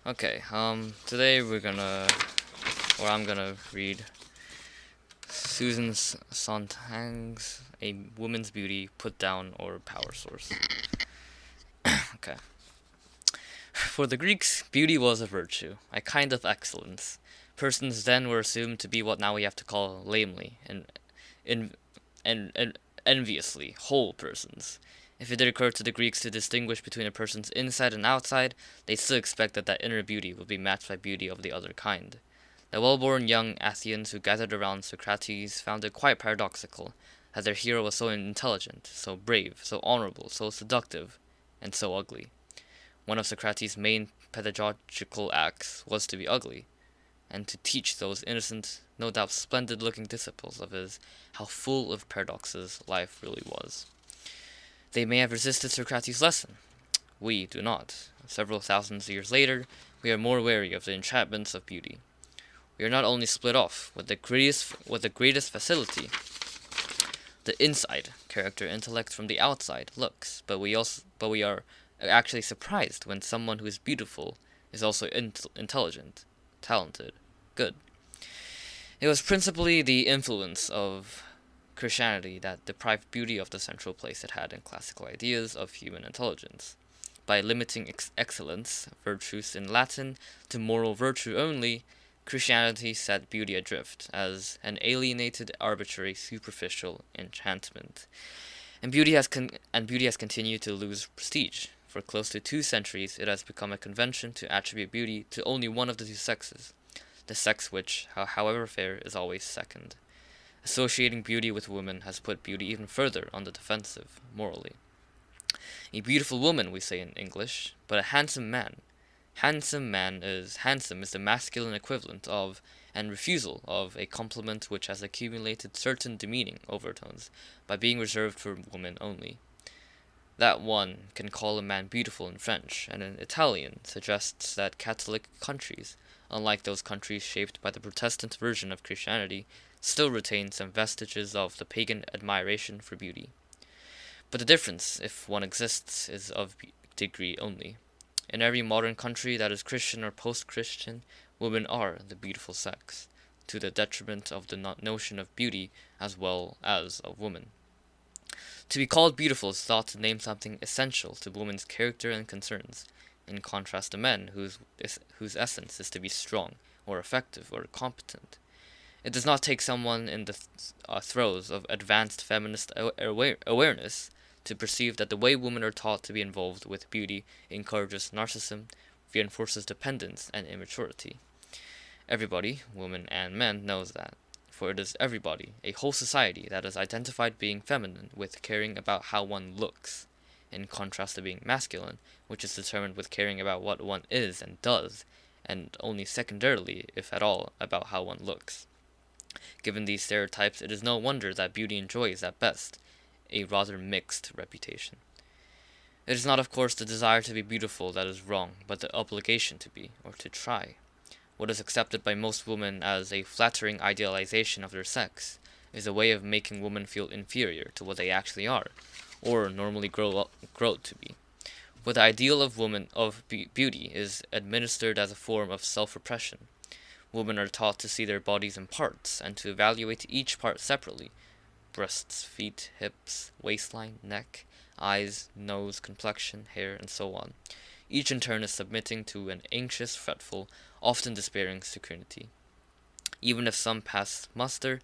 Okay, today I'm gonna read Susan Sontag's A Woman's Beauty Put Down or Power Source. Okay. For the Greeks, beauty was a virtue, a kind of excellence. Persons then were assumed to be what now we have to call lamely in, and enviously whole persons. If it did occur to the Greeks to distinguish between a person's inside and outside, they still expected that inner beauty would be matched by beauty of the other kind. The well-born young Athenians who gathered around Socrates found it quite paradoxical that their hero was so intelligent, so brave, so honorable, so seductive, and so ugly. One of Socrates' main pedagogical acts was to be ugly, and to teach those innocent, no doubt splendid-looking disciples of his how full of paradoxes life really was. They may have resisted Socrates' lesson. We do not. Several thousand years later, we are more wary of the enchantments of beauty. We are not only split off with the greatest facility, the inside character intellect from the outside looks, but we are actually surprised when someone who is beautiful is also intelligent, talented, good. It was principally the influence of Christianity that deprived beauty of the central place it had in classical ideas of human intelligence. By limiting excellence, virtues in Latin, to moral virtue only, Christianity set beauty adrift as an alienated, arbitrary, superficial enchantment. Beauty has continued to lose prestige. For close to 2 centuries, it has become a convention to attribute beauty to only one of the two sexes, the sex which, however fair, is always second. Associating beauty with women has put beauty even further on the defensive, morally. A beautiful woman, we say in English, but a handsome man. Handsome is the masculine equivalent of and refusal of a compliment which has accumulated certain demeaning overtones by being reserved for women only. That one can call a man beautiful in French, and in Italian suggests that Catholic countries, unlike those countries shaped by the Protestant version of Christianity, still retain some vestiges of the pagan admiration for beauty. But the difference, if one exists, is of degree only. In every modern country that is Christian or post-Christian, women are the beautiful sex, to the detriment of the notion of beauty as well as of woman. To be called beautiful is thought to name something essential to woman's character and concerns, in contrast to men whose essence is to be strong, or effective, or competent. It does not take someone in the throes of advanced feminist awareness to perceive that the way women are taught to be involved with beauty encourages narcissism, reinforces dependence and immaturity. Everybody, women and men, knows that, for it is everybody, a whole society, that has identified being feminine with caring about how one looks, in contrast to being masculine, which is determined with caring about what one is and does, and only secondarily, if at all, about how one looks. Given these stereotypes, it is no wonder that beauty enjoys, at best, a rather mixed reputation. It is not, of course, the desire to be beautiful that is wrong, but the obligation to be, or to try. What is accepted by most women as a flattering idealization of their sex is a way of making women feel inferior to what they actually are, or normally grow to be. For the ideal of beauty is administered as a form of self-repression. Women are taught to see their bodies in parts and to evaluate each part separately: breasts, feet, hips, waistline, neck, eyes, nose, complexion, hair, and so on. Each in turn is submitting to an anxious, fretful, often despairing security. Even if some pass muster,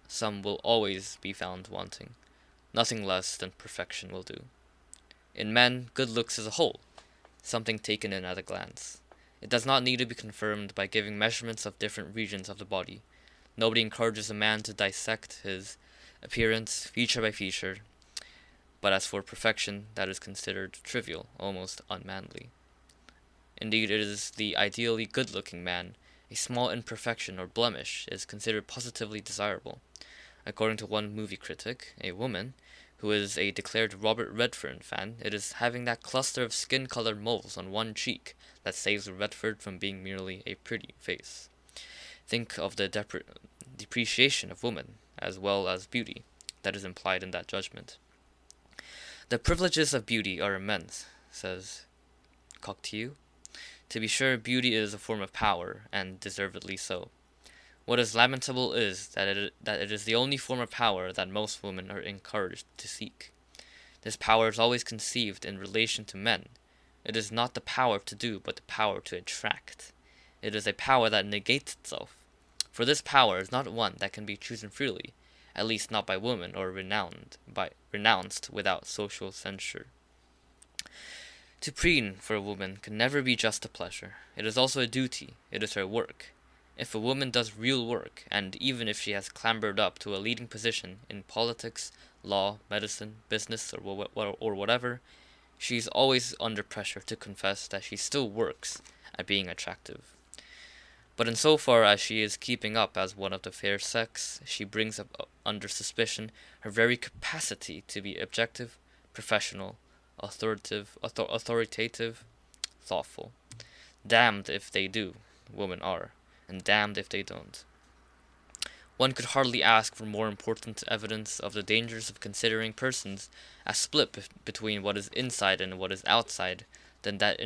some will always be found wanting. Nothing less than perfection will do. In men, good looks is a whole, something taken in at a glance. It does not need to be confirmed by giving measurements of different regions of the body. Nobody encourages a man to dissect his appearance feature by feature, but as for perfection, that is considered trivial, almost unmanly. Indeed, it is the ideally good-looking man. A small imperfection or blemish is considered positively desirable. According to one movie critic, a woman, who is a declared Robert Redford fan, it is having that cluster of skin-colored moles on one cheek that saves Redford from being merely a pretty face. Think of the depreciation of woman, as well as beauty, that is implied in that judgment. The privileges of beauty are immense, says Cocteau. To be sure, beauty is a form of power, and deservedly so. What is lamentable is that it is the only form of power that most women are encouraged to seek. This power is always conceived in relation to men. It is not the power to do, but the power to attract. It is a power that negates itself. For this power is not one that can be chosen freely, at least not by women or renounced without social censure. To preen for a woman can never be just a pleasure. It is also a duty. It is her work. If a woman does real work, and even if she has clambered up to a leading position in politics, law, medicine, business, or whatever, she is always under pressure to confess that she still works at being attractive. But in so far as she is keeping up as one of the fair sex, she brings up under suspicion her very capacity to be objective, professional, authoritative, thoughtful. Damned if they do, women are, and damned if they don't. One could hardly ask for more important evidence of the dangers of considering persons as split between what is inside and what is outside than that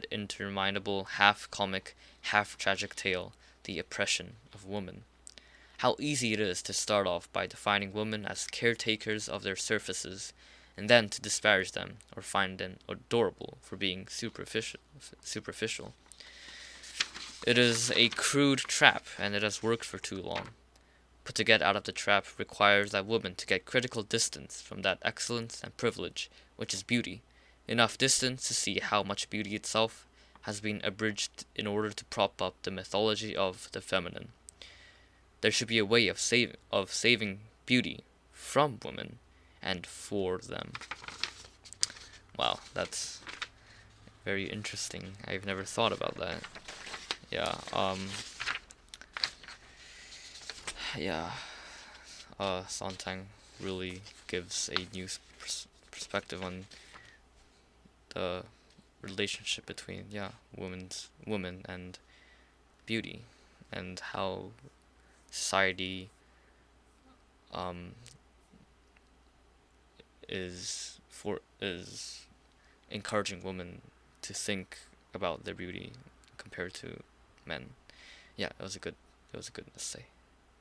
interminable half-comic, half-tragic tale, The Oppression of Woman. How easy it is to start off by defining women as caretakers of their surfaces, and then to disparage them or find them adorable for being superficial. It is a crude trap, and it has worked for too long. But to get out of the trap requires that woman to get critical distance from that excellence and privilege which is beauty, enough distance to see how much beauty itself has been abridged in order to prop up the mythology of the feminine. There should be a way of saving beauty from women and for them. Wow, that's very interesting. I've never thought about that. Yeah, yeah, Sontag really gives a new perspective on the relationship between, women and beauty, and how society is encouraging women to think about their beauty compared to men. Yeah, it was a good essay.